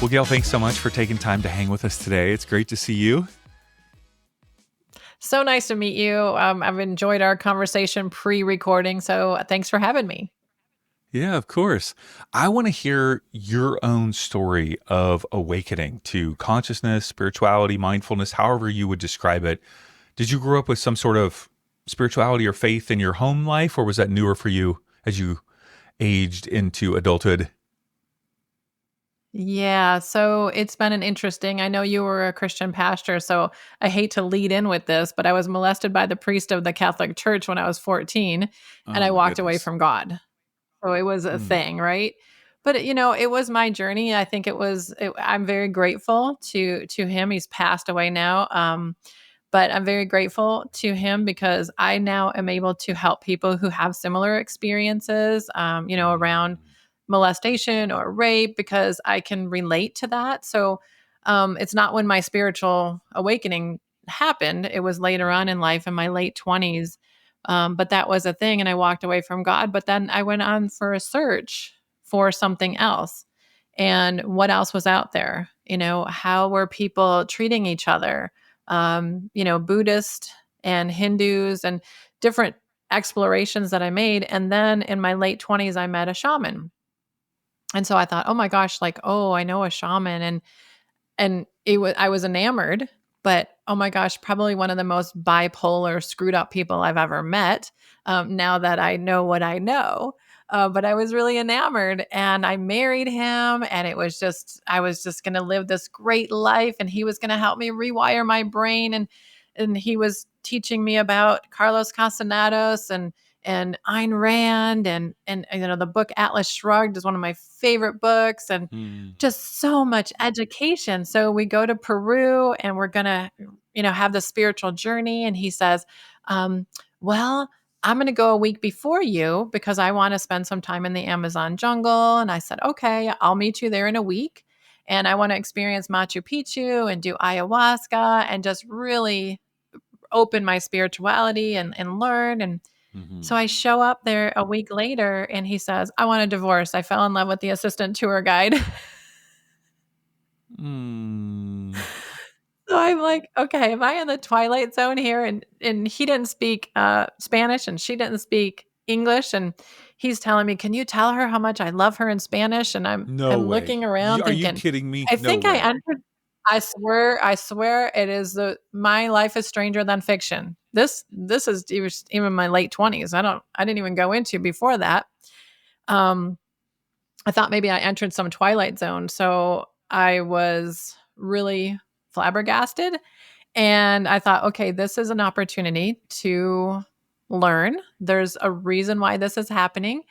Well, Gail, thanks so much for taking time to hang with us today. It's great to see you. So nice to meet you. I've enjoyed our conversation pre-recording, so thanks for having me. Yeah, of course. I want to hear your own story of awakening to consciousness, spirituality, mindfulness, however you would describe it. Did you grow up with some sort of spirituality or faith in your home life, or was that newer for you as you aged into adulthood? Yeah, so it's been an interesting. I know you were a Christian pastor, so I hate to lead in with this, but I was molested by the priest of the Catholic Church when I was 14, and Oh I my walked away goodness. from God. So it was a Mm. thing, right? But it was my journey. I think I'm very grateful to him. He's passed away now. But I'm very grateful to him because I now am able to help people who have similar experiences, around Mm. molestation or rape, because I can relate to that. So it's not when my spiritual awakening happened, it was later on Mhm. in life in my late 20s. But that was a thing, and I walked away from God. But then I went on for a search for something else. And what else was out there? How were people treating each other? Buddhist and Hindus and different explorations that I made. And then in my late 20s, I met a shaman. And so I thought, oh my gosh, like, oh, I know a shaman. And I was enamored, but oh my gosh, probably one of the most bipolar, screwed up people I've ever met. Now that I know what I know. But I was really enamored, and I married him, and I was just going to live this great life, and he was going to help me rewire my brain. And he was teaching me about Carlos Castellanos and Ayn Rand, and the book Atlas Shrugged is one of my favorite books, and Mm. just so much education. So we go to Peru, and we're going to, have the spiritual journey. And he says, um, well, I'm going to go a week before you because I want to spend some time in the Amazon jungle. And I said, okay, I'll meet you there in a week. And I want to experience Machu Picchu and do ayahuasca and just really open my spirituality and learn. And so Mhm. I show up there a week later, and he says, I want a divorce. I fell in love with the assistant tour guide. Mm. So I'm like, okay, am I in the twilight zone here? And he didn't speak Spanish, and she didn't speak English, and he's telling me, "Can you tell her how much I love her in Spanish?" And I'm No I'm way. looking around Are you thinking, kidding me? I No think I way. entered. I swear, it is the my life is stranger than fiction. This is even my late 20s. I didn't even go into before that. Um, I thought maybe I entered some twilight zone, so I was really flabbergasted. And I thought, okay, this is an opportunity to learn. There's a reason why this is happening.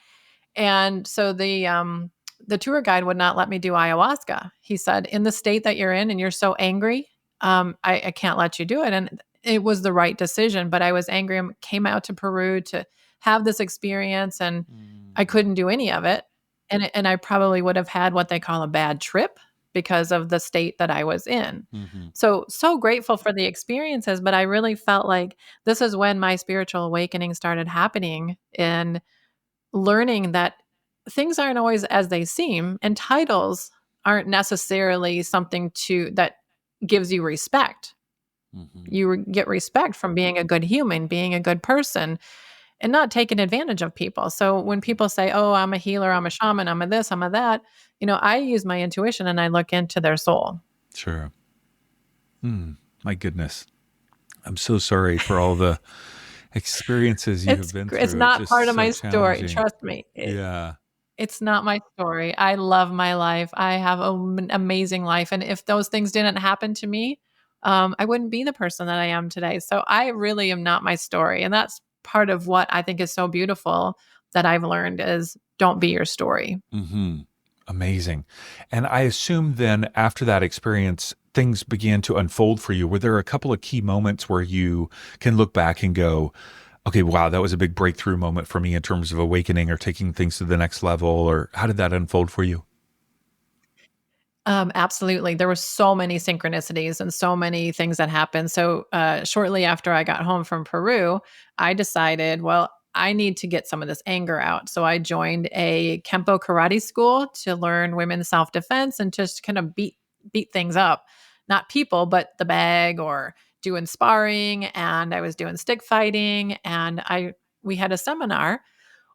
And so the tour guide would not let me do ayahuasca. He said, in the state that you're in and you're so angry, I can't let you do it. And it was the right decision, but I was angry and came out to Peru to have this experience, and I Mm. couldn't do any of it. And I probably would have had what they call a bad trip because of the state that I was in. Mhm. So grateful for the experiences, but I really felt like this is when my spiritual awakening started happening, and learning that things aren't always as they seem, and titles aren't necessarily something to that gives you respect. Mhm. You get respect from being a good human, being a good person, and not taking advantage of people. So when people say, "Oh, I'm a healer, I'm a shaman, I'm a this, I'm a that," I use my intuition and I look into their soul. Sure. My goodness. I'm so sorry for all the experiences you have been It's through. It's not part just of so my story. challenging. Trust me. Yeah. It's not my story. I love my life. I have an amazing life. And if those things didn't happen to me, I wouldn't be the person that I am today. So I really am not my story. And that's part of what I think is so beautiful that I've learned is don't be your story. Mhm. Amazing. And I assume then after that experience, things began to unfold for you. Were there a couple of key moments where you can look back and go, okay, wow, that was a big breakthrough moment for me in terms of awakening or taking things to the next level? Or how did that unfold for you? Absolutely. There were so many synchronicities and so many things that happened. So, shortly after I got home from Peru, I decided, well, I need to get some of this anger out. So I joined a Kempo karate school to learn women's self-defense and just kind of beat things up. Not people, but the bag, or doing sparring, and I was doing stick fighting, and I we had a seminar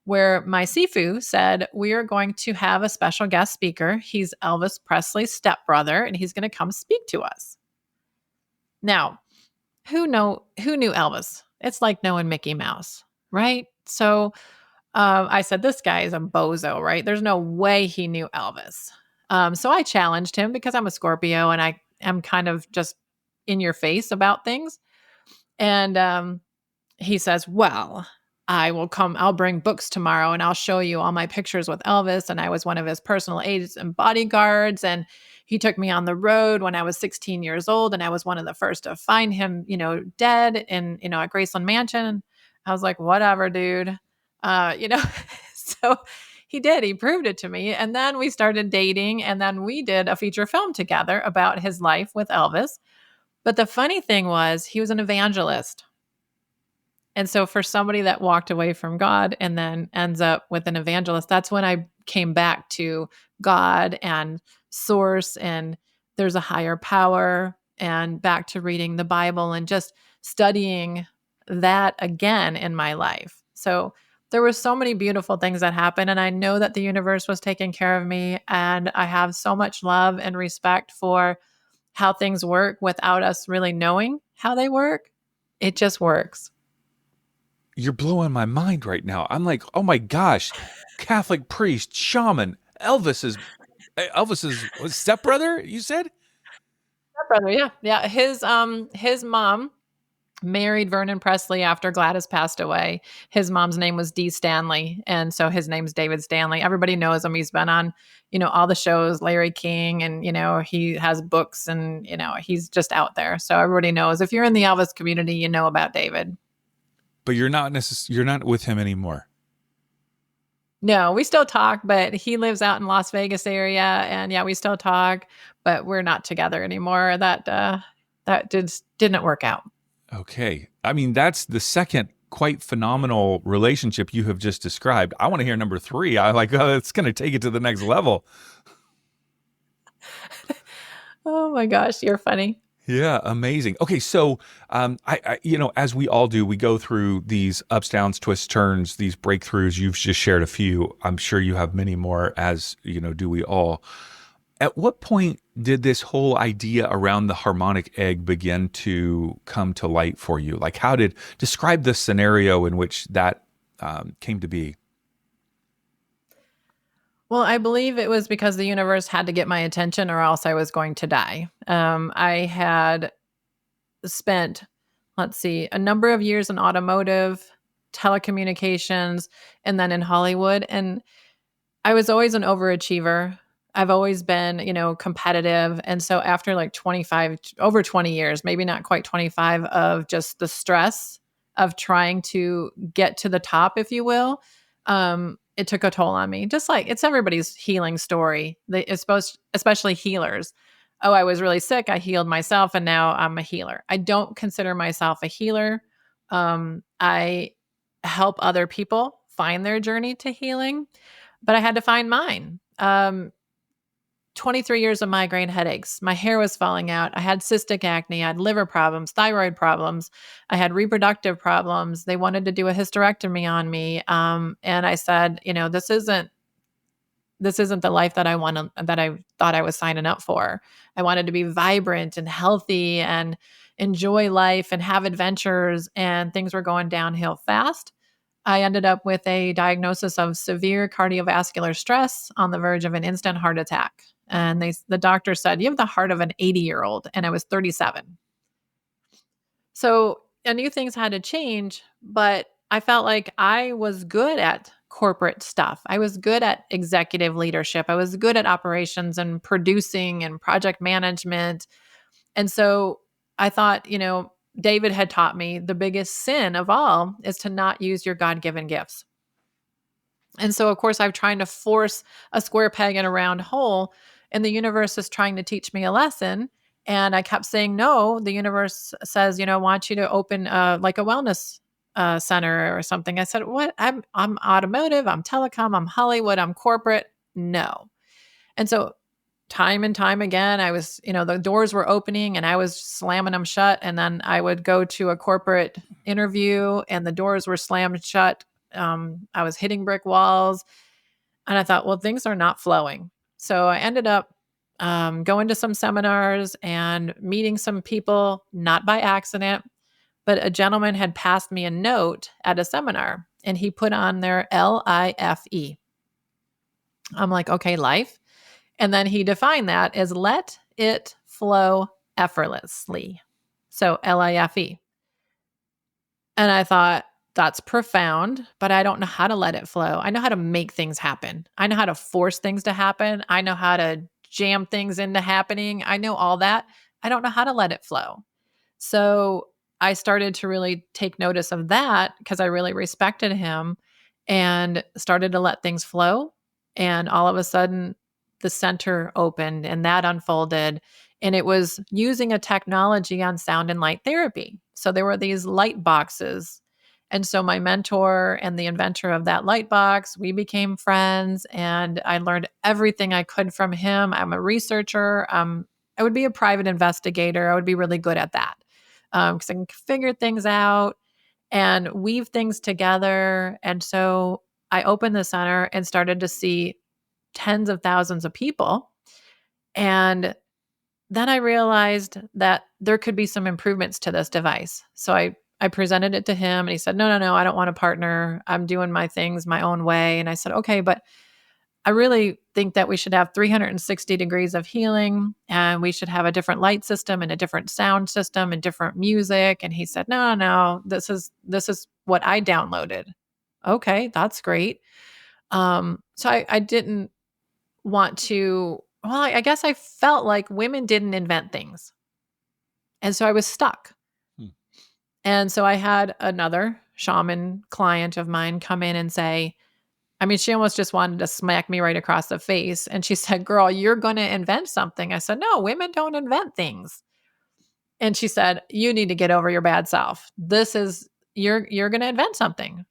where my Sifu said, we are going to have a special guest speaker. He's Elvis Presley's stepbrother, and he's going to come speak to us. Now, who knew Elvis? It's like knowing Mickey Mouse, right? So I said, this guy is a bozo, right? There's no way he knew Elvis. So I challenged him because I'm a Scorpio and I am kind of just in your face about things. And he says, well, I'll bring books tomorrow and I'll show you all my pictures with Elvis. And I was one of his personal aides and bodyguards. And he took me on the road when I was 16 years old. And I was one of the first to find him, dead in, at Graceland Mansion. I was like, whatever, dude. So he did. He proved it to me. And then we started dating. And then we did a feature film together about his life with Elvis. But the funny thing was, he was an evangelist. And so for somebody that walked away from God and then ends up with an evangelist, that's when I came back to God and source, and there's a higher power, and back to reading the Bible and just studying that again in my life. So there were so many beautiful things that happened, and I know that the universe was taking care of me, and I have so much love and respect for how things work without us really knowing how they work. It just works. You're blowing my mind right now. I'm like, oh my gosh, Catholic priest, shaman, Elvis's stepbrother. You said? Brother, yeah, yeah. His mom married Vernon Presley after Gladys passed away. His mom's name was Dee Stanley, and so his name's David Stanley. Everybody knows him. He's been on, all the shows, Larry King, and he has books, and he's just out there. So everybody knows. If you're in the Elvis community, you know about David. But you're not with him anymore. No, we still talk, but he lives out in Las Vegas area, and yeah, we still talk, but we're not together anymore. That didn't work out. Okay. I mean, that's the second quite phenomenal relationship you have just described. I want to hear number 3. I like, oh, it's going to take it to the next level. Oh my gosh, you're funny. Yeah, amazing. Okay, so as we all do, we go through these ups, downs, twists, turns, these breakthroughs. You've just shared a few. I'm sure you have many more, as do we all. At what point did this whole idea around the harmonic egg begin to come to light for you? Like, describe the scenario in which that came to be? Well, I believe it was because the universe had to get my attention or else I was going to die. I had spent, a number of years in automotive, telecommunications, and then in Hollywood. And I was always an overachiever. I've always been, competitive. And so after like over 20 years, maybe not quite 25, of just the stress of trying to get to the top, if you will, it took a toll on me. Just like it's everybody's healing story. Especially healers. Oh, I was really sick. I healed myself and now I'm a healer. I don't consider myself a healer. I help other people find their journey to healing, but I had to find mine. 23 years of migraine headaches. My hair was falling out. I had cystic acne. I had liver problems, thyroid problems. I had reproductive problems. They wanted to do a hysterectomy on me. And I said, this isn't the life that that I thought I was signing up for. I wanted to be vibrant and healthy and enjoy life and have adventures, and things were going downhill fast. I ended up with a diagnosis of severe cardiovascular stress on the verge of an instant heart attack. And the doctor said, you have the heart of an 80-year-old. And I was 37. So I knew things had to change, but I felt like I was good at corporate stuff. I was good at executive leadership. I was good at operations and producing and project management. And so I thought, David had taught me the biggest sin of all is to not use your God-given gifts. And so, of course, I'm trying to force a square peg in a round hole, and the universe is trying to teach me a lesson. And I kept saying, no, the universe says, I want you to open like a wellness center or something. I said, what? I'm automotive, I'm telecom, I'm Hollywood, I'm corporate. No. And so time and time again, I was, the doors were opening and I was slamming them shut. And then I would go to a corporate interview and the doors were slammed shut. I was hitting brick walls. And I thought, well, things are not flowing. So I ended up going to some seminars and meeting some people, not by accident, but a gentleman had passed me a note at a seminar and he put on there LIFE. I'm like, okay, life. And then he defined that as let it flow effortlessly. So LIFE. And I thought, that's profound, but I don't know how to let it flow. I know how to make things happen. I know how to force things to happen. I know how to jam things into happening. I know all that. I don't know how to let it flow. So I started to really take notice of that because I really respected him and started to let things flow. And all of a sudden, the center opened and that unfolded. And it was using a technology on sound and light therapy. So there were these light boxes. And so my mentor and the inventor of that light box, we became friends and I learned everything I could from him. I'm a researcher. I would be a private investigator. I would be really good at that because I can figure things out and weave things together. And so I opened the center and started to see tens of thousands of people. And then I realized that there could be some improvements to this device. So I presented it to him and he said, no, I don't want a partner. I'm doing my things my own way. And I said, okay, but I really think that we should have 360 degrees of healing and we should have a different light system and a different sound system and different music. And he said, no, this is what I downloaded. Okay, that's great. So I didn't want to, well, I guess I felt like women didn't invent things. And so I was stuck. Hmm. And so I had another shaman client of mine come in and say, I mean, she almost just wanted to smack me right across the face. And she said, girl, you're going to invent something. I said, no, women don't invent things. And she said, you need to get over your bad self. You're going to invent something.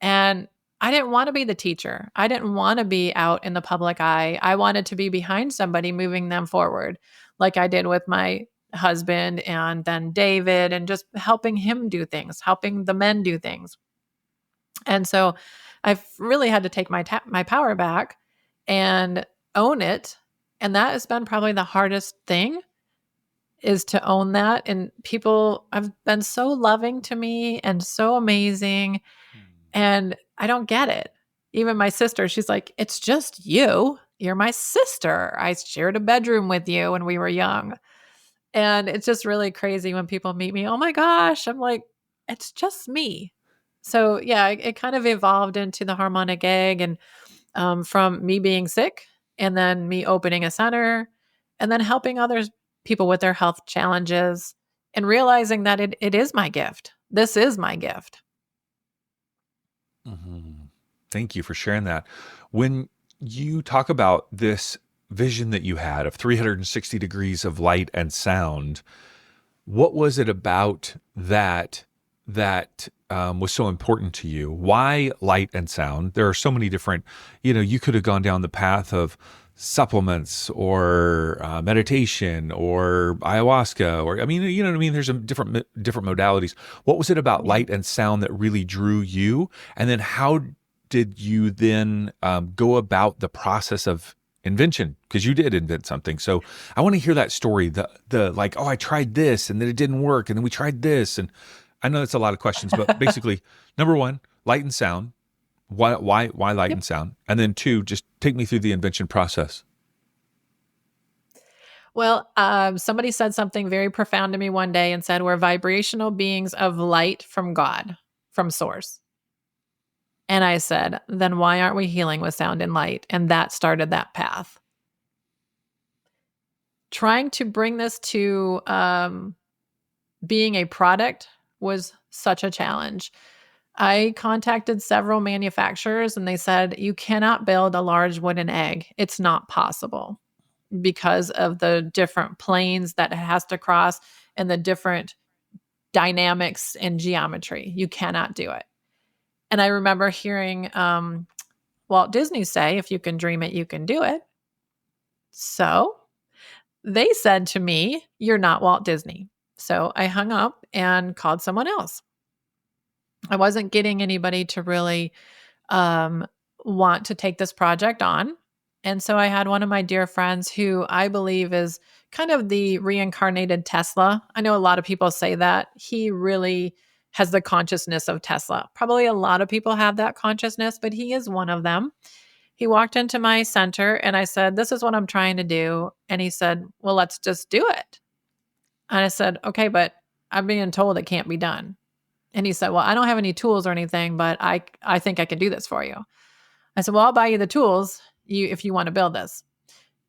And I didn't want to be the teacher. I didn't want to be out in the public eye. I wanted to be behind somebody moving them forward, like I did with my husband and then David, and just helping him do things, helping the men do things. And so I've really had to take my power back and own it. And that has been probably the hardest thing, is to own that. And people have been so loving to me and so amazing. And I don't get it. Even my sister, she's like, it's just you. You're my sister. I shared a bedroom with you when we were young. And it's just really crazy when people meet me. Oh my gosh. I'm like, it's just me. So yeah, it kind of evolved into the harmonic egg and from me being sick and then me opening a center and then helping others people with their health challenges and realizing that it is my gift. This is my gift. Mhm. Thank you for sharing that. When you talk about this vision that you had of 360 degrees of light and sound, what was it about that was so important to you? Why light and sound? There are so many different, you could have gone down the path of supplements or meditation or ayahuasca, or I mean, you know what I mean? There's different modalities. What was it about light and sound that really drew you? And then how did you then go about the process of invention? Because you did invent something. So I want to hear that story. The like, oh, I tried this and then it didn't work, and then we tried this, and I know that's a lot of questions, but basically, number one, light and sound. Why light Yep. and sound? And then two, just take me through the invention process. Well, somebody said something very profound to me one day and said, we're vibrational beings of light from God, from source. And I said, then why aren't we healing with sound and light? And that started that path. Trying to bring this to being a product was such a challenge. I contacted several manufacturers and they said, you cannot build a large wooden egg. It's not possible because of the different planes that it has to cross and the different dynamics and geometry. You cannot do it. And I remember hearing Walt Disney say, if you can dream it, you can do it. So they said to me, you're not Walt Disney. So I hung up and called someone else. I wasn't getting anybody to really um, want to take this project on. And so I had one of my dear friends who I believe is kind of the reincarnated Tesla. I know a lot of people say that. He really has the consciousness of Tesla. Probably a lot of people have that consciousness, but he is one of them. He walked into my center and I said, "This is what I'm trying to do." And he said, "Well, let's just do it." And I said, "Okay, but I'm being told it can't be done." And he said, "Well, I don't have any tools or anything, but I think I could do this for you." I said, "Well, I'll buy you the tools if you want to build this."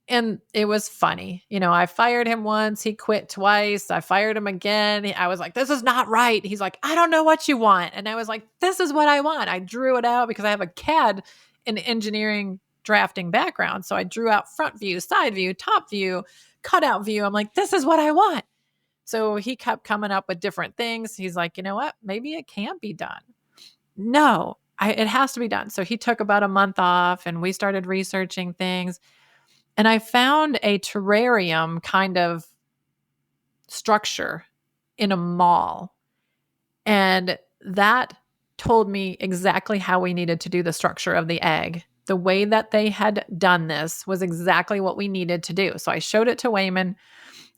And it was funny. I fired him once, he quit twice. I fired him again. I was like, "This is not right." He's like, "I don't know what you want." And I was like, "This is what I want." I drew it out because I have a CAD and engineering drafting background. So I drew out front view, side view, top view, cutout view. I'm like, "This is what I want." So he kept coming up with different things. He's like, "You know what? Maybe it can't be done." No, it has to be done. So he took about a month off and we started researching things. And I found a terrarium kind of structure in a mall. And that told me exactly how we needed to do the structure of the egg. The way that they had done this was exactly what we needed to do. So I showed it to Wayman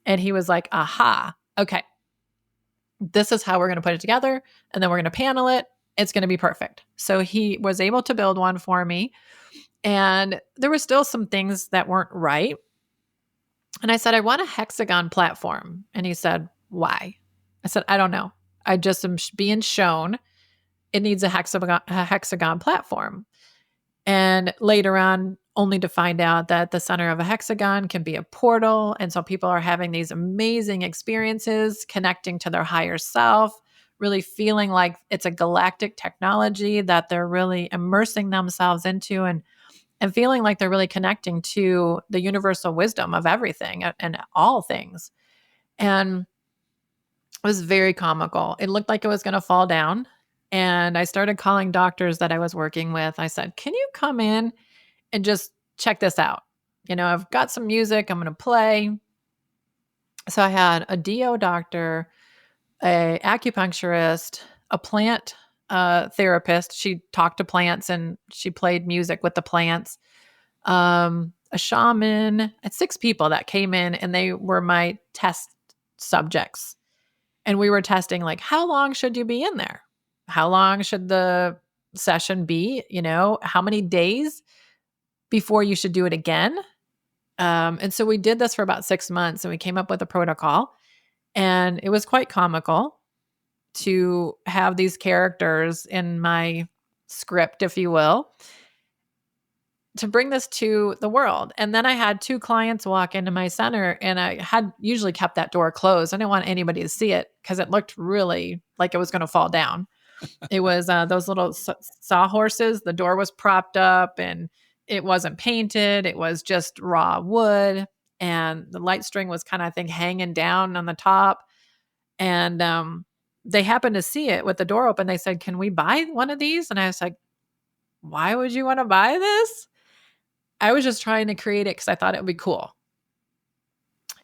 and he was like, "Aha, okay, this is how we're going to put it together. And then we're going to panel it. It's going to be perfect." So he was able to build one for me. And there were still some things that weren't right. And I said, "I want a hexagon platform." And he said, "Why?" I said, "I don't know. I just am being shown it needs a hexagon platform." And later on, only to find out that the center of a hexagon can be a portal. And so people are having these amazing experiences, connecting to their higher self, really feeling like it's a galactic technology that they're really immersing themselves into, and feeling like they're really connecting to the universal wisdom of everything and all things. And it was very comical. It looked like it was going to fall down. And I started calling doctors that I was working with. I said, "Can you come in and just check this out? I've got some music I'm going to play." So I had a DO doctor, a acupuncturist, a plant therapist. She talked to plants and she played music with the plants. A shaman, and 6 people that came in and they were my test subjects. And we were testing like, how long should you be in there? How long should the session be? How many days before you should do it again? And so we did this for about 6 months and we came up with a protocol. And it was quite comical to have these characters in my script, if you will, to bring this to the world. And then I had 2 clients walk into my center and I had usually kept that door closed. I didn't want anybody to see it because it looked really like it was going to fall down. It was those little sawhorses. The door was propped up and it wasn't painted. It was just raw wood. And the light string was kind of, I think, hanging down on the top. And they happened to see it with the door open. They said, "Can we buy one of these?" And I was like, "Why would you want to buy this?" I was just trying to create it because I thought it would be cool.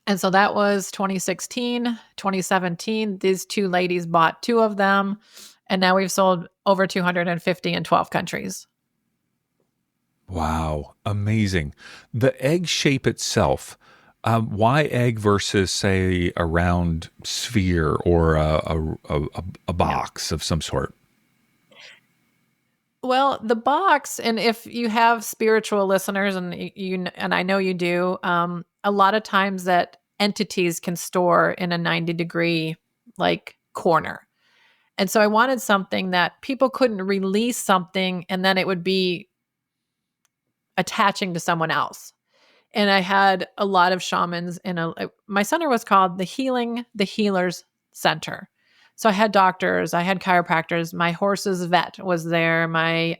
And so that was 2016, 2017. These 2 ladies bought 2 of them. And now we've sold over 250 in 12 countries. Wow, amazing. The egg shape itself, why egg versus, say, a round sphere or a Yeah. box of some sort? Well, the box, and if you have spiritual listeners, and and I know you do, a lot of times that entities can store in a 90-degree like corner. And so I wanted something that people couldn't release something and then it would be attaching to someone else. And I had a lot of shamans my center was called the Healers Center. So I had doctors, I had chiropractors, my horse's vet was there, my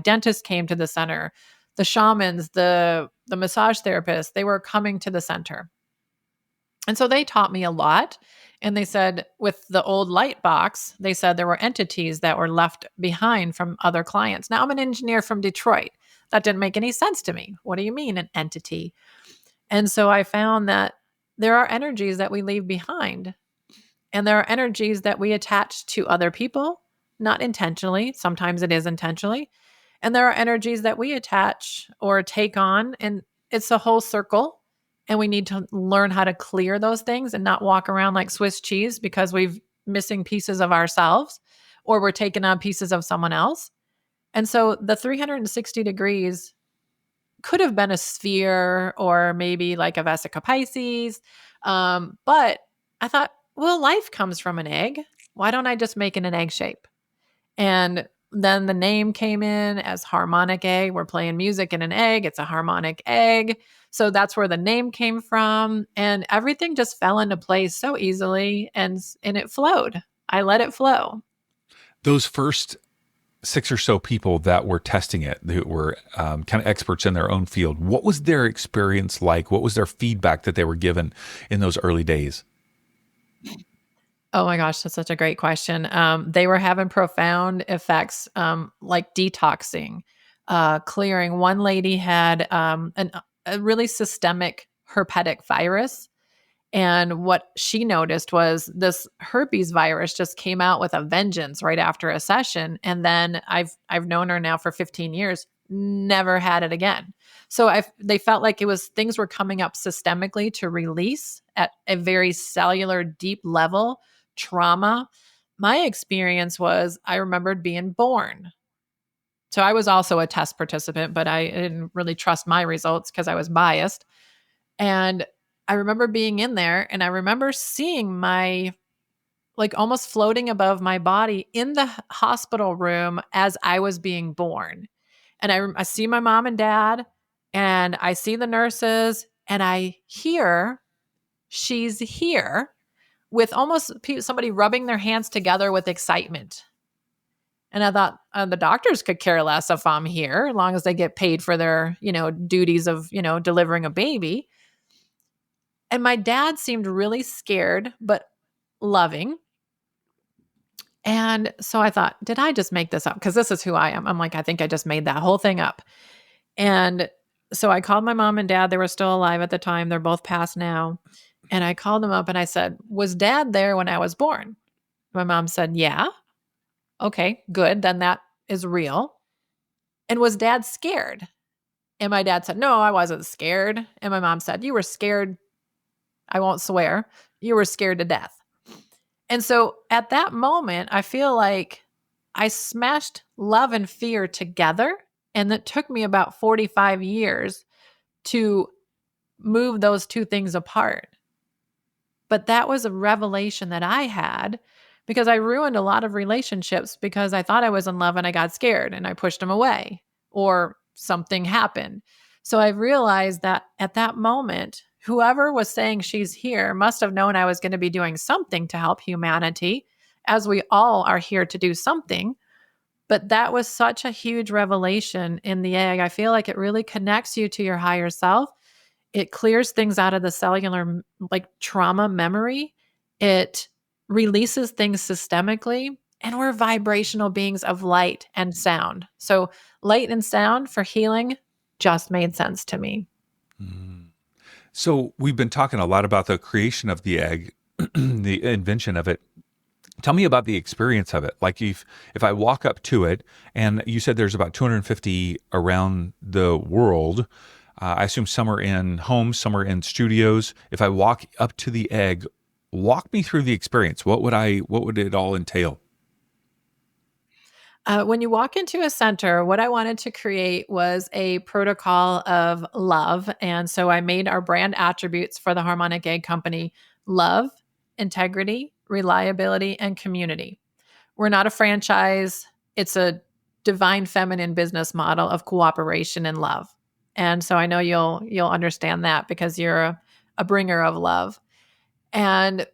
dentist came to the center, the shamans, the massage therapists, they were coming to the center. And so they taught me a lot And they said with the old light box, they said there were entities that were left behind from other clients. Now, I'm an engineer from Detroit. That didn't make any sense to me. What do you mean, an entity? And so I found that there are energies that we leave behind, and there are energies that we attach to other people, not intentionally. Sometimes it is intentionally. And there are energies that we attach or take on, and it's a whole circle. And we need to learn how to clear those things and not walk around like Swiss cheese because we've missing pieces of ourselves or we're taking on pieces of someone else. And so the 360 degrees could have been a sphere or maybe like a Vesica Pisces. But I thought, well, life comes from an egg. Why don't I just make it an egg shape? And then the name came in as Harmonic Egg. We're playing music in an egg. It's a harmonic egg. So that's where the name came from. And everything just fell into place so easily and it flowed. I let it flow. Those first six or so people that were testing it, that were kind of experts in their own field, what was their experience like? What was their feedback that they were given in those early days? Oh my gosh, that's such a great question. They were having profound effects, like detoxing, clearing. One lady had a really systemic herpetic virus. And what she noticed was this herpes virus just came out with a vengeance right after a session. And then I've known her now for 15 years, never had it again. So they felt like it was things were coming up systemically to release at a very cellular, deep level trauma. My experience was I remembered being born. So I was also a test participant, but I didn't really trust my results because I was biased. And I remember being in there and I remember seeing my like almost floating above my body in the hospital room as I was being born. And I see my mom and dad and I see the nurses and I hear she's here with almost somebody rubbing their hands together with excitement. And I thought the doctors could care less if I'm here, as long as they get paid for their, duties of, delivering a baby. And my dad seemed really scared, but loving. And so I thought, did I just make this up? Because this is who I am. I'm like, I think I just made that whole thing up. And so I called my mom and dad. They were still alive at the time. They're both passed now. And I called them up and I said, was dad there when I was born? My mom said, yeah. Okay, good. Then that is real. And was dad scared? And my dad said, no, I wasn't scared. And my mom said, you were scared. I won't swear. You were scared to death. And so at that moment, I feel like I smashed love and fear together. And it took me about 45 years to move those two things apart. But that was a revelation that I had because I ruined a lot of relationships because I thought I was in love and I got scared and I pushed them away or something happened. So I realized that at that moment, whoever was saying she's here must have known I was going to be doing something to help humanity, as we all are here to do something. But that was such a huge revelation in the egg. I feel like it really connects you to your higher self. It clears things out of the cellular, like trauma memory. It releases things systemically. And we're vibrational beings of light and sound. So, light and sound for healing just made sense to me. Mm. So we've been talking a lot about the creation of the egg, the invention of it. Tell me about the experience of it. Like if I walk up to it, and you said there's about 250 around the world. I assume some are in homes, some are in studios. If I walk up to the egg, walk me through the experience. What would it all entail? When you walk into a center, what I wanted to create was a protocol of love. And so I made our brand attributes for the Harmonic Egg Company: love, integrity, reliability, and community. We're not a franchise, it's a divine feminine business model of cooperation and love. And so I know you'll understand that because you're a bringer of love. And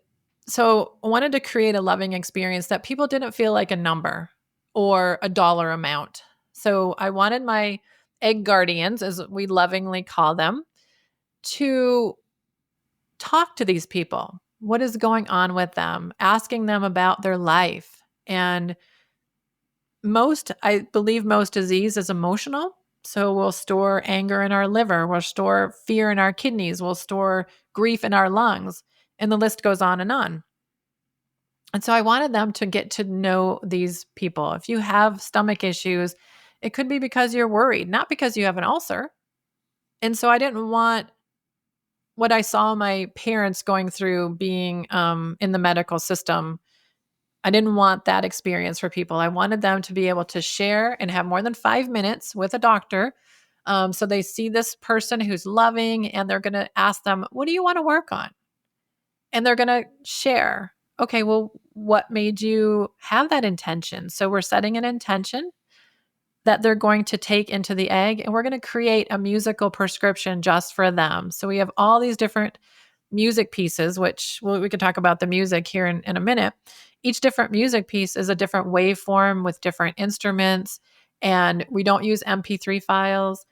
so I wanted to create a loving experience that people didn't feel like a number or a dollar amount. So I wanted my egg guardians, as we lovingly call them, to talk to these people. what is going on with them, asking them about their life. And I believe most disease is emotional. So we'll store anger in our liver, we'll store fear in our kidneys, we'll store grief in our lungs, and the list goes on and on. And so I wanted them to get to know these people. If you have stomach issues, it could be because you're worried, not because you have an ulcer. And so I didn't want what I saw my parents going through being in the medical system. I didn't want that experience for people. I wanted them to be able to share and have more than 5 minutes with a doctor. So they see this person who's loving and they're going to ask them, what do you want to work on? And they're going to share, okay, well, what made you have that intention? So we're setting an intention that they're going to take into the egg, and we're going to create a musical prescription just for them. So we have all these different music pieces, which we can talk about the music here in a minute. Each different music piece is a different waveform with different instruments, and we don't use MP3 files.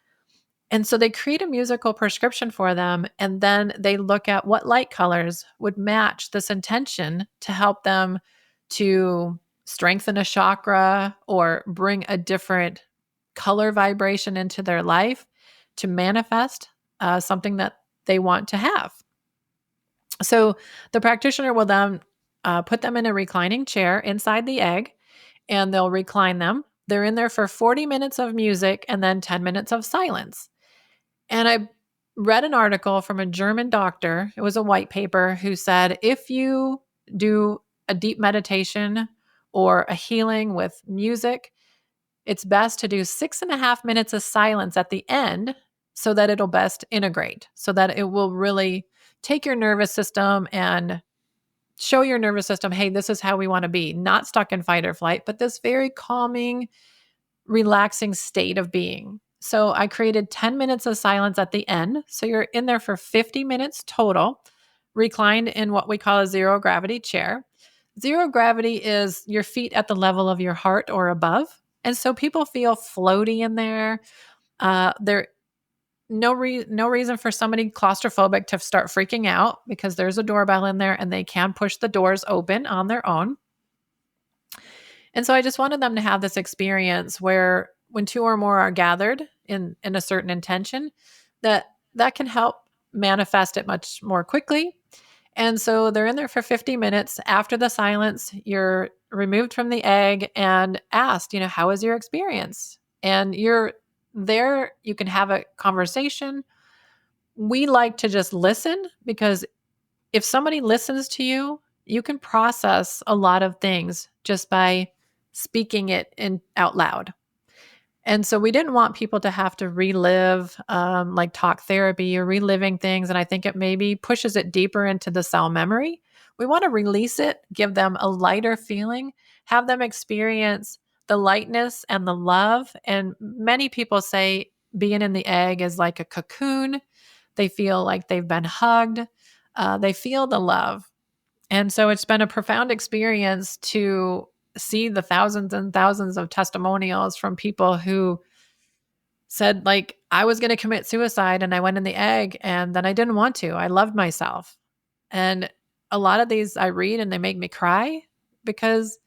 And so they create a musical prescription for them, and then they look at what light colors would match this intention to help them to strengthen a chakra or bring a different color vibration into their life to manifest something that they want to have. So the practitioner will then put them in a reclining chair inside the egg, and they'll recline them. They're in there for 40 minutes of music and then 10 minutes of silence. And I read an article from a German doctor. It was a white paper who said if you do a deep meditation or a healing with music, it's best to do 6.5 minutes of silence at the end so that it'll best integrate, so that it will really take your nervous system and show your nervous system, hey, this is how we want to be, not stuck in fight or flight, but this very calming, relaxing state of being. So I created 10 minutes of silence at the end. So you're in there for 50 minutes total, reclined in what we call a zero gravity chair. Zero gravity is your feet at the level of your heart or above. And so people feel floaty in there. There no reason for somebody claustrophobic to start freaking out because there's a doorbell in there and they can push the doors open on their own. And so I just wanted them to have this experience where when two or more are gathered in a certain intention, that can help manifest it much more quickly. And so they're in there for 50 minutes. After the silence, you're removed from the egg and asked, how was your experience? And you're there, you can have a conversation. We like to just listen because if somebody listens to you, you can process a lot of things just by speaking it out loud. And so we didn't want people to have to relive like talk therapy or reliving things. And I think it maybe pushes it deeper into the cell memory. We want to release it, give them a lighter feeling, have them experience the lightness and the love. And many people say being in the egg is like a cocoon. They feel like they've been hugged. They feel the love. And so it's been a profound experience to see the thousands and thousands of testimonials from people who said, like, I was going to commit suicide and I went in the egg and then I didn't want to. I loved myself. And a lot of these I read and they make me cry because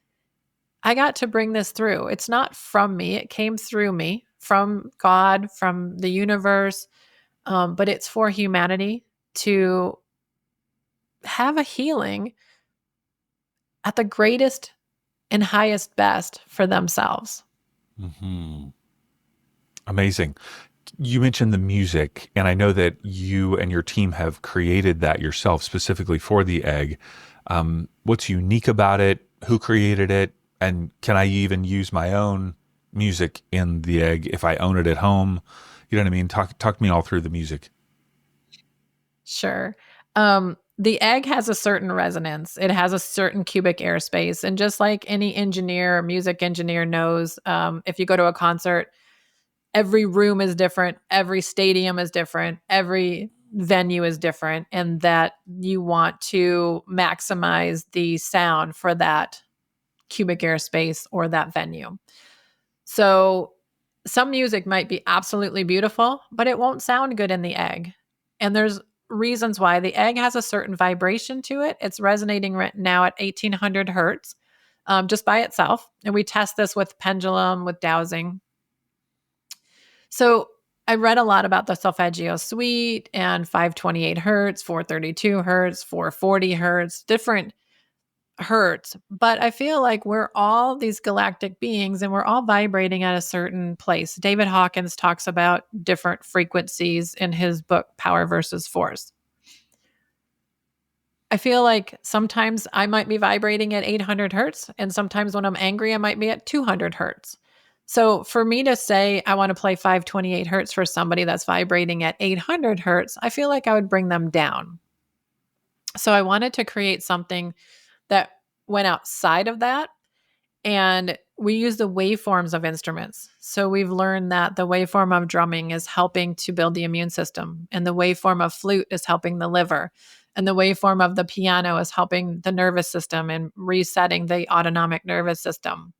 I got to bring this through. It's not from me, it came through me, from God, from the universe, but it's for humanity to have a healing at the greatest and highest best for themselves. Hmm. Amazing. You mentioned the music, and I know that you and your team have created that yourself specifically for the egg. What's unique about it? Who created it? And can I even use my own music in the egg if I own it at home? You know what I mean? Talk to me all through the music. Sure. The egg has a certain resonance. It has a certain cubic airspace. And just like any engineer, music engineer knows, if you go to a concert, every room is different, every stadium is different, every venue is different, and that you want to maximize the sound for that cubic airspace or that venue. So some music might be absolutely beautiful, but it won't sound good in the egg. And there's reasons why. The egg has a certain vibration to it. It's resonating right now at 1800 hertz just by itself. And we test this with pendulum, with dowsing. So I read a lot about the solfeggio suite and 528 hertz, 432 hertz, 440 hertz, different hertz. But I feel like we're all these galactic beings and we're all vibrating at a certain place. David Hawkins talks about different frequencies in his book, Power versus Force. I feel like sometimes I might be vibrating at 800 hertz, and sometimes when I'm angry, I might be at 200 hertz. So for me to say I want to play 528 hertz for somebody that's vibrating at 800 hertz, I feel like I would bring them down. So I wanted to create something that went outside of that. And we use the waveforms of instruments. So we've learned that the waveform of drumming is helping to build the immune system, and the waveform of flute is helping the liver, and the waveform of the piano is helping the nervous system and resetting the autonomic nervous system.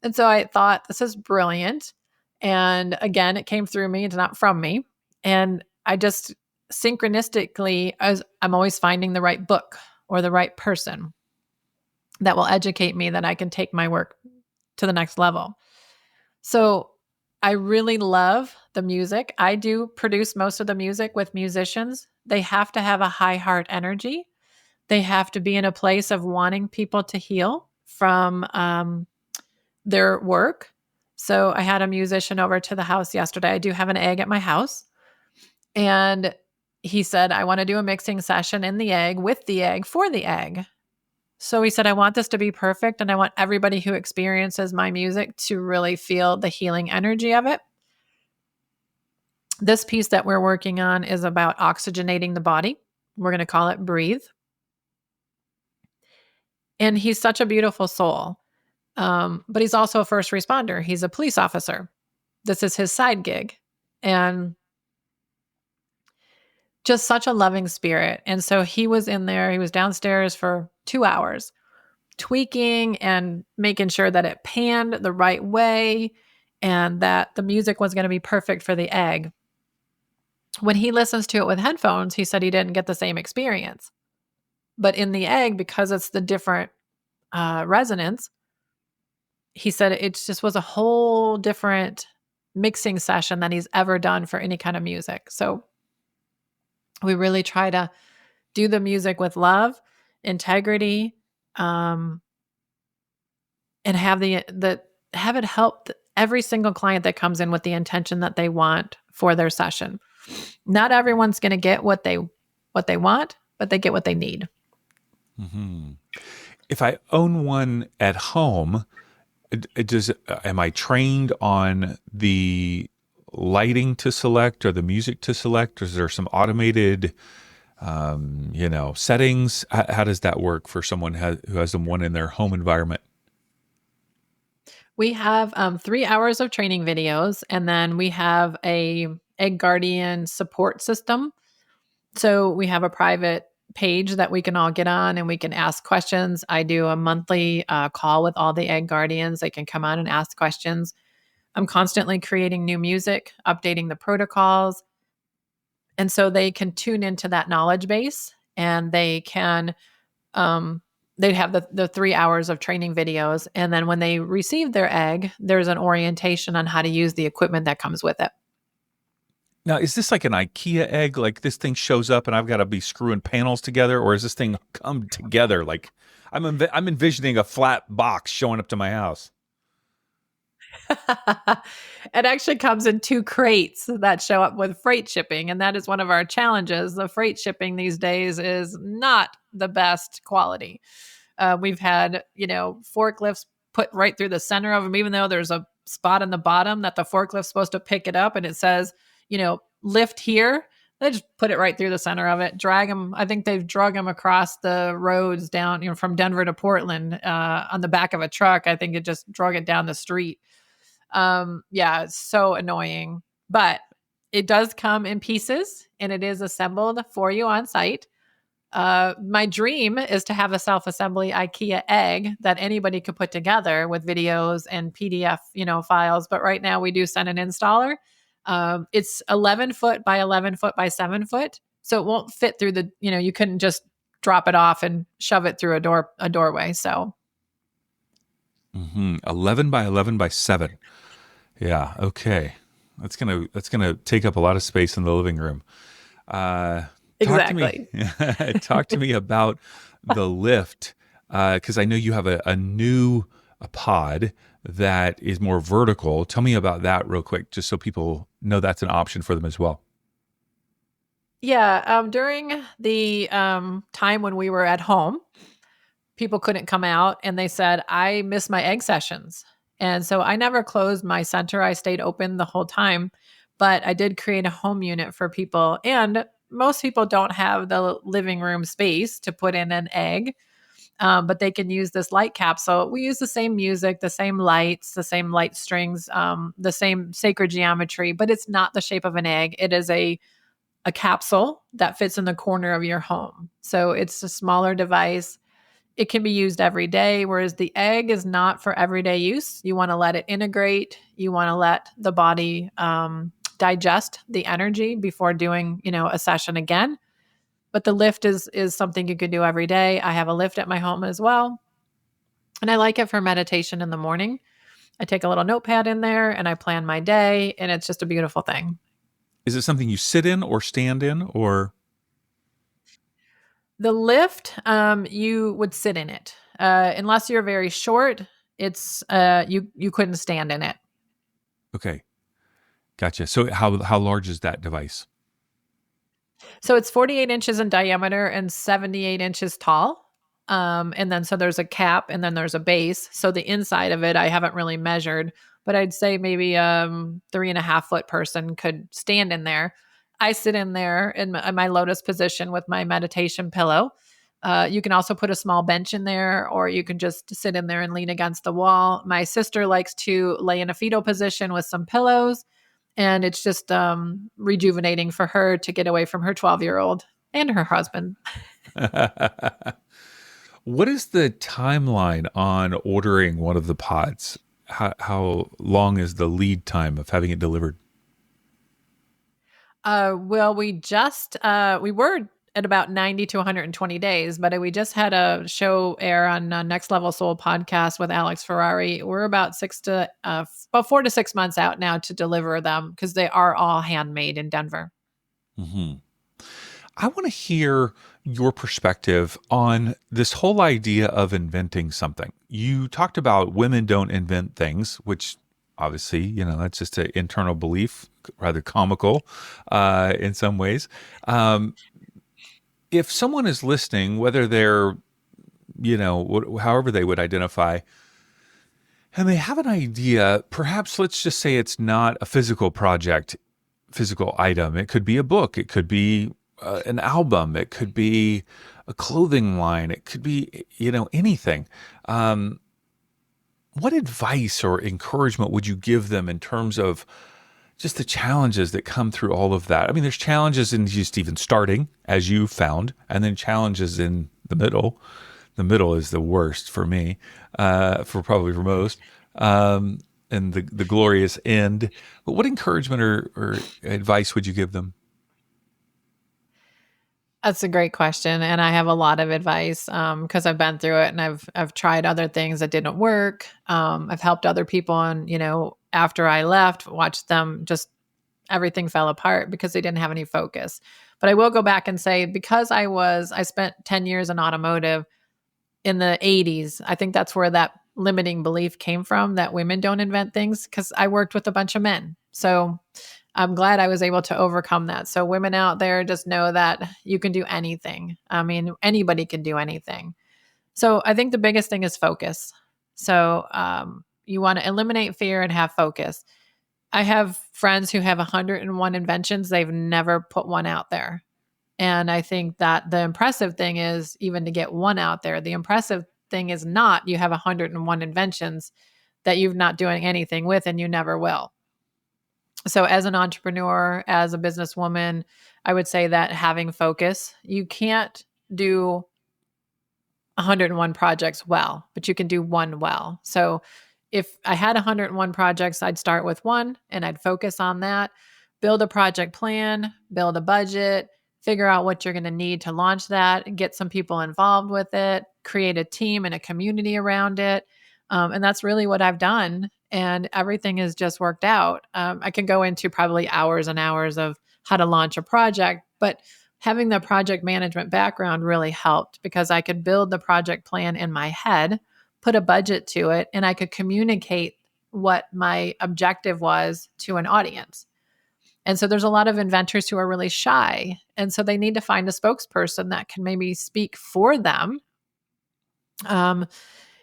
And so I thought, this is brilliant. And again, it came through me, it's not from me. And I just synchronistically, I'm always finding the right book or the right person that will educate me that I can take my work to the next level. So I really love the music. I do produce most of the music with musicians. They have to have a high heart energy. They have to be in a place of wanting people to heal from their work. So I had a musician over to the house yesterday. I do have an egg at my house. And he said, I want to do a mixing session in the egg, with the egg, for the egg. So he said, I want this to be perfect. And I want everybody who experiences my music to really feel the healing energy of it. This piece that we're working on is about oxygenating the body. We're going to call it Breathe. And he's such a beautiful soul. But he's also a first responder. He's a police officer. This is his side gig. And just such a loving spirit. And so he was in there, he was downstairs for 2 hours, tweaking and making sure that it panned the right way and that the music was going to be perfect for the egg. When he listens to it with headphones, he said he didn't get the same experience. But in the egg, because it's the different resonance, he said it just was a whole different mixing session than he's ever done for any kind of music. So we really try to do the music with love, integrity, and have have it help every single client that comes in with the intention that they want for their session. Not everyone's going to get what they want, but they get what they need. Mm-hmm. If I own one at home, am I trained on the lighting to select or the music to select? Or is there some automated, settings? How does that work for someone who has one in their home environment? We have 3 hours of training videos, and then we have a Egg Guardian support system. So we have a private page that we can all get on and we can ask questions. I do a monthly call with all the Egg Guardians. They can come on and ask questions. I'm constantly creating new music, updating the protocols. And so they can tune into that knowledge base, and they can, they'd have the 3 hours of training videos. And then when they receive their egg, there's an orientation on how to use the equipment that comes with it. Now, is this like an IKEA egg? Like this thing shows up and I've got to be screwing panels together, or is this thing come together? Like I'm envisioning a flat box showing up to my house. It actually comes in 2 crates that show up with freight shipping. And that is one of our challenges. The freight shipping these days is not the best quality. We've had, forklifts put right through the center of them, even though there's a spot in the bottom that the forklift's supposed to pick it up and it says, lift here. They just put it right through the center of it, drag them. I think they've drug them across the roads down, from Denver to Portland on the back of a truck. I think it just drug it down the street. It's so annoying, but it does come in pieces and it is assembled for you on site. My dream is to have a self-assembly IKEA egg that anybody could put together with videos and PDF, files. But right now we do send an installer. It's 11 foot by 11 foot by 7 foot. So it won't fit through you couldn't just drop it off and shove it through a doorway. So 11 by 11 by 7. Yeah. Okay. That's gonna take up a lot of space in the living room. Talk to me. exactly. Talk to me about the lift, because I know you have a new a pod that is more vertical. Tell me about that real quick, just so people know that's an option for them as well. Yeah. During the time when we were at home, people couldn't come out and they said, I miss my egg sessions. And so I never closed my center. I stayed open the whole time, but I did create a home unit for people. And most people don't have the living room space to put in an egg, but they can use this light capsule. We use the same music, the same lights, the same light strings, the same sacred geometry, but it's not the shape of an egg. It is a capsule that fits in the corner of your home. So it's a smaller device. It can be used every day, whereas the egg is not for everyday use. You want to let it integrate. You want to let the body digest the energy before doing, a session again. But the lift is something you could do every day. I have a lift at my home as well, and I like it for meditation in the morning. I take a little notepad in there and I plan my day, and it's just a beautiful thing. Is it something you sit in or stand in, or The lift, you would sit in it. Unless you're very short, it's you couldn't stand in it. okay, gotcha. So how large is that device? So it's 48 inches in diameter and 78 inches tall. And then so there's a cap and then there's a base. So the inside of it, I haven't really measured, but I'd say maybe 3.5 foot person could stand in there. I sit in there in my lotus position with my meditation pillow. You can also put a small bench in there, or you can just sit in there and lean against the wall. My sister likes to lay in a fetal position with some pillows, and it's just rejuvenating for her to get away from her 12-year-old and her husband. What is the timeline on ordering one of the pods? How long is the lead time of having it delivered? Well, we were at about 90 to 120 days, but we just had a show air on Next Level Soul podcast with Alex Ferrari. We're about about 4 to 6 months out now to deliver them because they are all handmade in Denver. Hmm. I want to hear your perspective on this whole idea of inventing something. You talked about women don't invent things, which obviously, that's just an internal belief, rather comical in some ways. Um, if someone is listening, whether they're, however they would identify, and they have an idea, perhaps let's just say it's not a physical project, physical item. It could be a book. It could be an album. It could be a clothing line. It could be, anything. Um, what advice or encouragement would you give them in terms of just the challenges that come through all of that? I mean, there's challenges in just even starting, as you found, and then challenges in the middle. The middle is the worst for me, for most, and the glorious end. But what encouragement or advice would you give them? That's a great question, and I have a lot of advice because I've been through it, and I've tried other things that didn't work. I've helped other people, and after I left, watched them just everything fell apart because they didn't have any focus. But I will go back and say because I spent 10 years in automotive in the 80s. I think that's where that limiting belief came from that women don't invent things because I worked with a bunch of men. So I'm glad I was able to overcome that. So women out there just know that you can do anything. I mean, anybody can do anything. So I think the biggest thing is focus. So you want to eliminate fear and have focus. I have friends who have 101 inventions. They've never put one out there. And I think that the impressive thing is even to get one out there. The impressive thing is not you have 101 inventions that you're not doing anything with and you never will. So as an entrepreneur, as a businesswoman, I would say that having focus, you can't do 101 projects well, but you can do one well. So if I had 101 projects, I'd start with one and I'd focus on that, build a project plan, build a budget, figure out what you're going to need to launch that, get some people involved with it, create a team and a community around it. And that's really what I've done. And everything has just worked out. I can go into probably hours and hours of how to launch a project, but having the project management background really helped because I could build the project plan in my head, put a budget to it, and I could communicate what my objective was to an audience. And so there's a lot of inventors who are really shy. And so they need to find a spokesperson that can maybe speak for them. Um,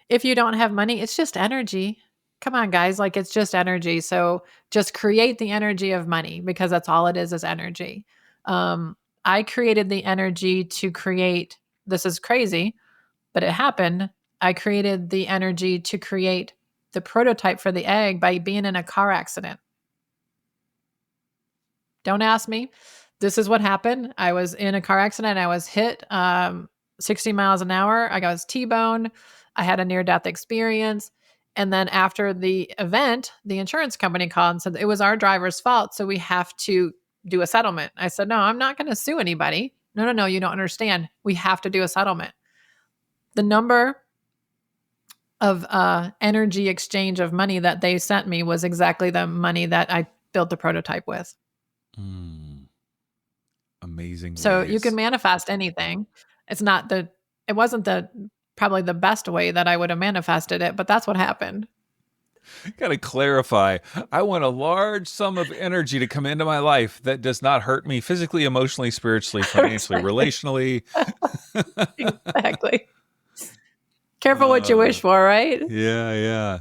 if you don't have money, it's just energy. Come on, guys. Like it's just energy. So just create the energy of money because that's all it is energy. I created the energy to create, this is crazy, but it happened. I created the energy to create the prototype for the egg by being in a car accident. Don't ask me. This is what happened. I was in a car accident. I was hit 60 miles an hour. I was T-boned. I had a near-death experience. And then after the event, the insurance company called and said it was our driver's fault. So we have to do a settlement. I said, no, I'm not going to sue anybody. No, you don't understand. We have to do a settlement. The number of energy exchange of money that they sent me was exactly the money that I built the prototype with. Amazing So ways. you can manifest anything. It wasn't probably the best way that I would have manifested it, but that's what happened. Got to clarify. I want a large sum of energy to come into my life that does not hurt me physically, emotionally, spiritually, financially, relationally. Exactly. Careful what you wish for, right? Yeah.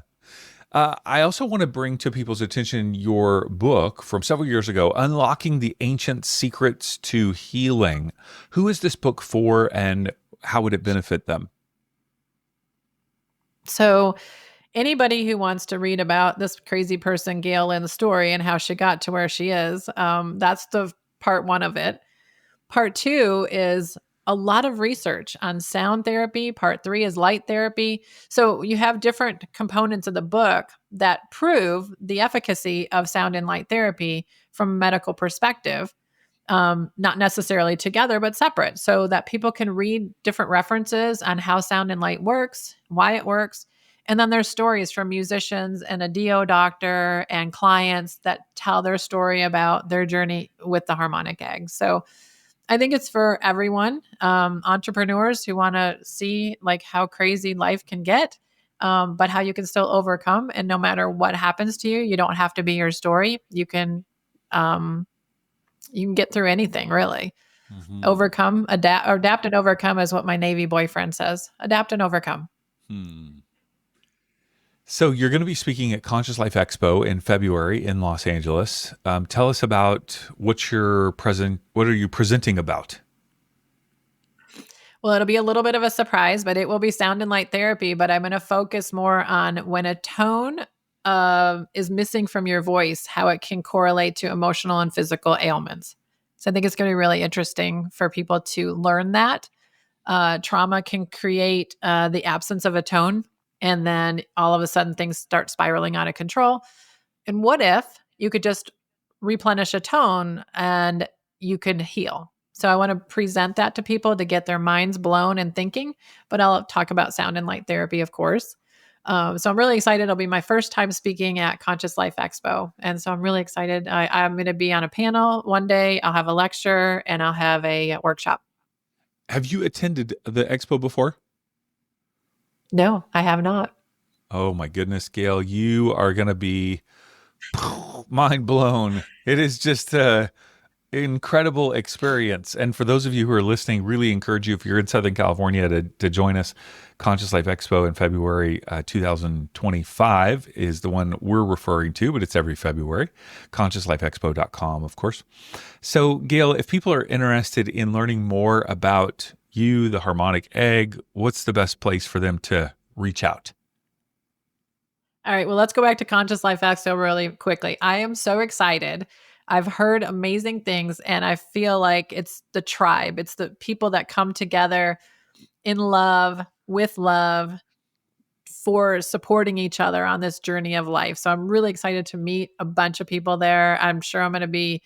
I also want to bring to people's attention your book from several years ago, Unlocking the Ancient Secrets to Healing. Who is this book for and how would it benefit them? So anybody who wants to read about this crazy person, Gail Lynn's story and how she got to where she is, that's the part one of it. Part two is a lot of research on sound therapy. Part three is light therapy. So you have different components of the book that prove the efficacy of sound and light therapy from a medical perspective. Not necessarily together, but separate, so that people can read different references on how sound and light works, why it works. And then there's stories from musicians and a DO doctor and clients that tell their story about their journey with the harmonic egg. So I think it's for everyone, entrepreneurs who want to see like how crazy life can get, but how you can still overcome. And no matter what happens to you, you don't have to be your story. You can get through anything, really. Mm-hmm. Overcome, adapt and overcome is what my Navy boyfriend says. Adapt and overcome. So you're going to be speaking at Conscious Life Expo in February in Los Angeles. Tell us about what are you presenting about? Well, it'll be a little bit of a surprise, but it will be sound and light therapy. But I'm going to focus more on when a tone is missing from your voice, how it can correlate to emotional and physical ailments. So I think it's going to be really interesting for people to learn that. Trauma can create the absence of a tone, and then all of a sudden things start spiraling out of control. And what if you could just replenish a tone and you could heal? So I want to present that to people to get their minds blown and thinking, but I'll talk about sound and light therapy, of course. So I'm really excited. It'll be my first time speaking at Conscious Life Expo. And so I'm really excited. I'm going to be on a panel one day. I'll have a lecture and I'll have a workshop. Have you attended the expo before? No, I have not. Oh my goodness, Gail, you are going to be mind blown. It is just incredible experience. And for those of you who are listening, really encourage you, if you're in Southern California, to join us. Conscious Life Expo in February 2025 is the one we're referring to, but it's every February. ConsciousLifeExpo.com, of course. So, Gail, if people are interested in learning more about you, the Harmonic Egg, what's the best place for them to reach out? All right, well, let's go back to Conscious Life Expo really quickly. I am so excited. I've heard amazing things, and I feel like it's the tribe. It's the people that come together in love, with love, for supporting each other on this journey of life. So I'm really excited to meet a bunch of people there. I'm sure I'm going to be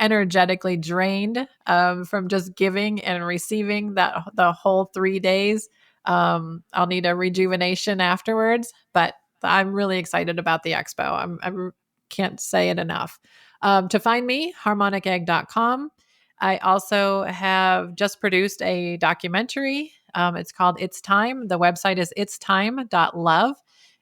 energetically drained from just giving and receiving that the whole 3 days. I'll need a rejuvenation afterwards, but I'm really excited about the expo. Can't say it enough. To find me, harmonicegg.com. I also have just produced a documentary. It's called It's Time. The website is itstime.love.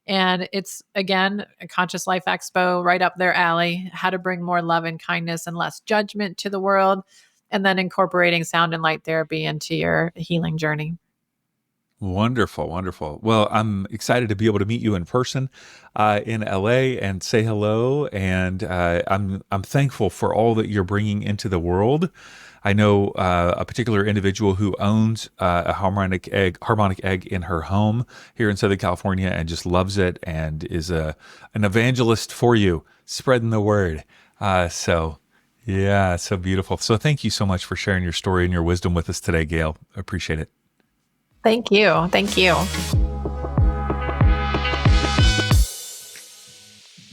And it's, again, a Conscious Life Expo, right up their alley, how to bring more love and kindness and less judgment to the world, and then incorporating sound and light therapy into your healing journey. Wonderful, wonderful. Well, I'm excited to be able to meet you in person in LA and say hello. And I'm thankful for all that you're bringing into the world. I know a particular individual who owns a harmonic egg in her home here in Southern California, and just loves it and is an evangelist for you, spreading the word. Yeah, so beautiful. So thank you so much for sharing your story and your wisdom with us today, Gail. I appreciate it. Thank you. Thank you.